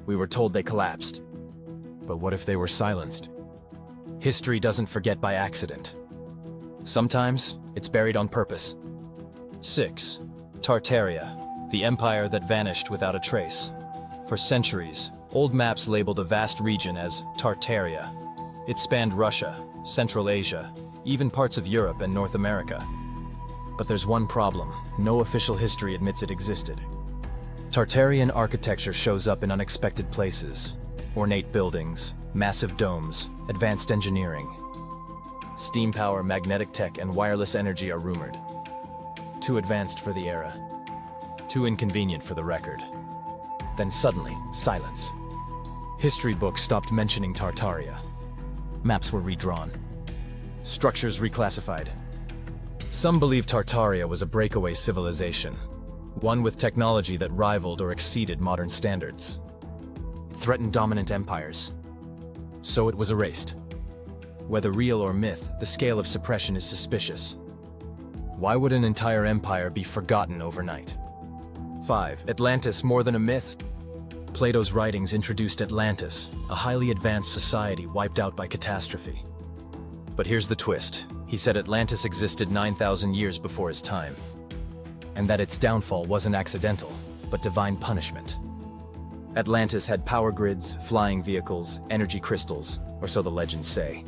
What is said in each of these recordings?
We were told they collapsed. But what if they were silenced? History doesn't forget by accident. Sometimes, it's buried on purpose. 6. Tartaria, the empire that vanished without a trace. For centuries, old maps labeled a vast region as Tartaria. It spanned Russia, Central Asia, even parts of Europe and North America. But there's one problem: no official history admits it existed. Tartarian architecture shows up in unexpected places. Ornate buildings, massive domes, advanced engineering. Steam power, magnetic tech, and wireless energy are rumored. Too advanced for the era. Too inconvenient for the record. Then suddenly, silence. History books stopped mentioning Tartaria. Maps were redrawn. Structures reclassified. Some believe Tartaria was a breakaway civilization, one with technology that rivaled or exceeded modern standards. It threatened dominant empires. So it was erased. Whether real or myth, the scale of suppression is suspicious. Why would an entire empire be forgotten overnight? 5. Atlantis, more than a myth. Plato's writings introduced Atlantis, a highly advanced society wiped out by catastrophe. But here's the twist. He said Atlantis existed 9,000 years before his time, and that its downfall wasn't accidental, but divine punishment. Atlantis had power grids, flying vehicles, energy crystals, or so the legends say.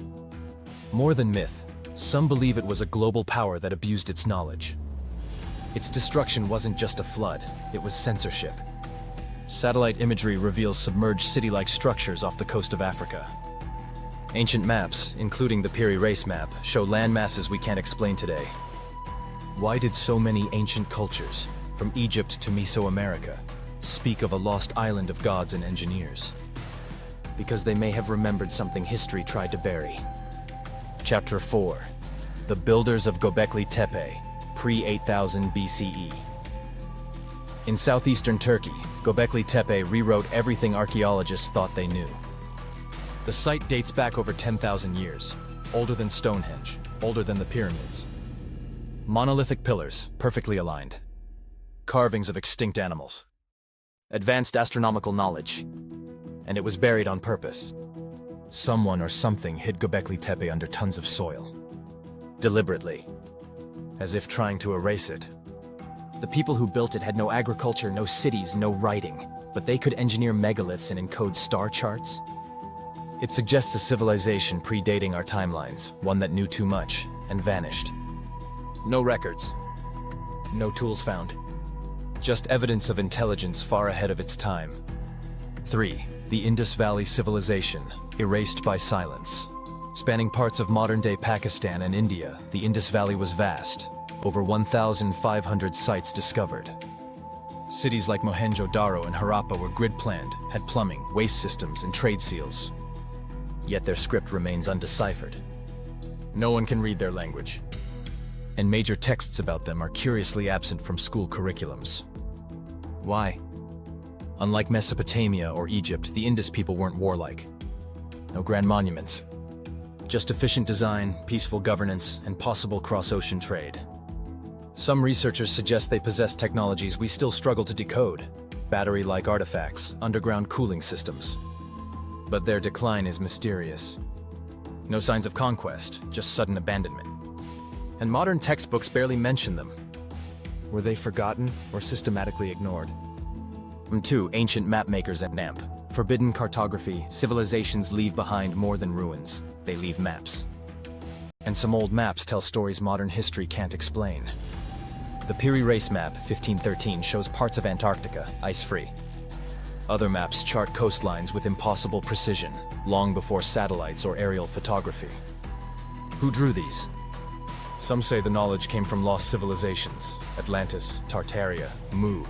More than myth, some believe it was a global power that abused its knowledge. Its destruction wasn't just a flood, it was censorship. Satellite imagery reveals submerged city-like structures off the coast of Africa. Ancient maps, including the Piri Reis map, show land masses we can't explain today. Why did so many ancient cultures, from Egypt to Mesoamerica, speak of a lost island of gods and engineers? Because they may have remembered something history tried to bury. Chapter 4. The Builders of Göbekli Tepe, pre-8000 BCE. In southeastern Turkey, Göbekli Tepe rewrote everything archaeologists thought they knew. The site dates back over 10,000 years, older than Stonehenge, older than the pyramids. Monolithic pillars, perfectly aligned. Carvings of extinct animals. Advanced astronomical knowledge. And it was buried on purpose. Someone or something hid Göbekli Tepe under tons of soil. Deliberately. As if trying to erase it. The people who built it had no agriculture, no cities, no writing, but they could engineer megaliths and encode star charts. It suggests a civilization predating our timelines, one that knew too much and vanished. No records. No tools found. Just evidence of intelligence far ahead of its time. 3. The Indus Valley Civilization, erased by silence. Spanning parts of modern-day Pakistan and India, the Indus Valley was vast. Over 1,500 sites discovered. Cities like Mohenjo-Daro and Harappa were grid-planned, had plumbing, waste systems, and trade seals. Yet their script remains undeciphered. No one can read their language. And major texts about them are curiously absent from school curriculums. Why? Unlike Mesopotamia or Egypt, the Indus people weren't warlike. No grand monuments. Just efficient design, peaceful governance, and possible cross-ocean trade. Some researchers suggest they possess technologies we still struggle to decode. Battery-like artifacts, underground cooling systems. But their decline is mysterious. No signs of conquest, just sudden abandonment. And modern textbooks barely mention them. Were they forgotten or systematically ignored? 2. Ancient mapmakers at NAMP. Forbidden cartography, civilizations leave behind more than ruins. They leave maps. And some old maps tell stories modern history can't explain. The Piri Reis map, 1513, shows parts of Antarctica, ice-free. Other maps chart coastlines with impossible precision, long before satellites or aerial photography. Who drew these? Some say the knowledge came from lost civilizations, Atlantis, Tartaria, Mu,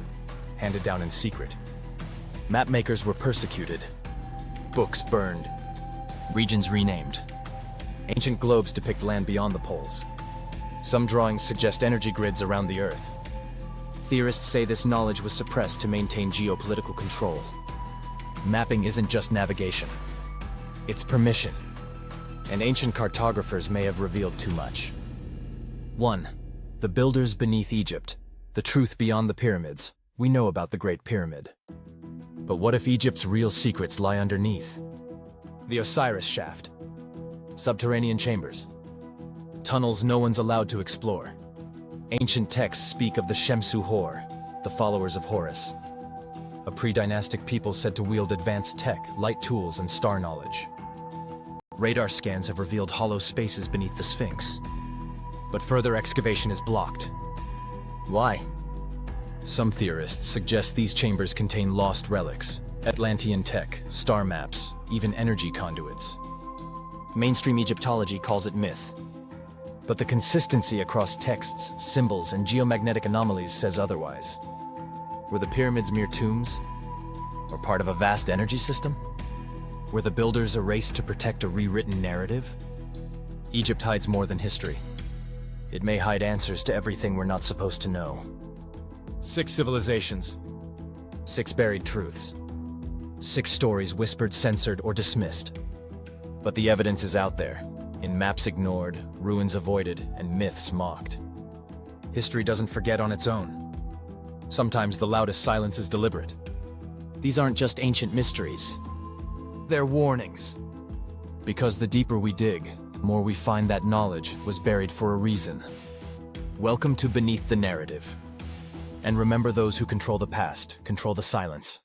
handed down in secret. Mapmakers were persecuted, books burned, regions renamed. Ancient globes depict land beyond the poles. Some drawings suggest energy grids around the Earth. Theorists say this knowledge was suppressed to maintain geopolitical control. Mapping isn't just navigation. It's permission. And ancient cartographers may have revealed too much. 1. The builders beneath Egypt. The truth beyond the pyramids. We know about the Great Pyramid. But what if Egypt's real secrets lie underneath? The Osiris Shaft. Subterranean chambers. Tunnels no one's allowed to explore. Ancient texts speak of the Shemsu Hor, the followers of Horus. A pre-dynastic people said to wield advanced tech, light tools, and star knowledge. Radar scans have revealed hollow spaces beneath the Sphinx. But further excavation is blocked. Why? Some theorists suggest these chambers contain lost relics, Atlantean tech, star maps, even energy conduits. Mainstream Egyptology calls it myth. But the consistency across texts, symbols, and geomagnetic anomalies says otherwise. Were the pyramids mere tombs? Or part of a vast energy system? Were the builders a race to protect a rewritten narrative? Egypt hides more than history. It may hide answers to everything we're not supposed to know. 6 civilizations. 6 buried truths. 6 stories whispered, censored, or dismissed. But the evidence is out there, in maps ignored, ruins avoided, and myths mocked. History doesn't forget on its own. Sometimes the loudest silence is deliberate. These aren't just ancient mysteries. They're warnings. Because the deeper we dig, the more we find that knowledge was buried for a reason. Welcome to Beneath the Narrative. And remember, those who control the past control the silence.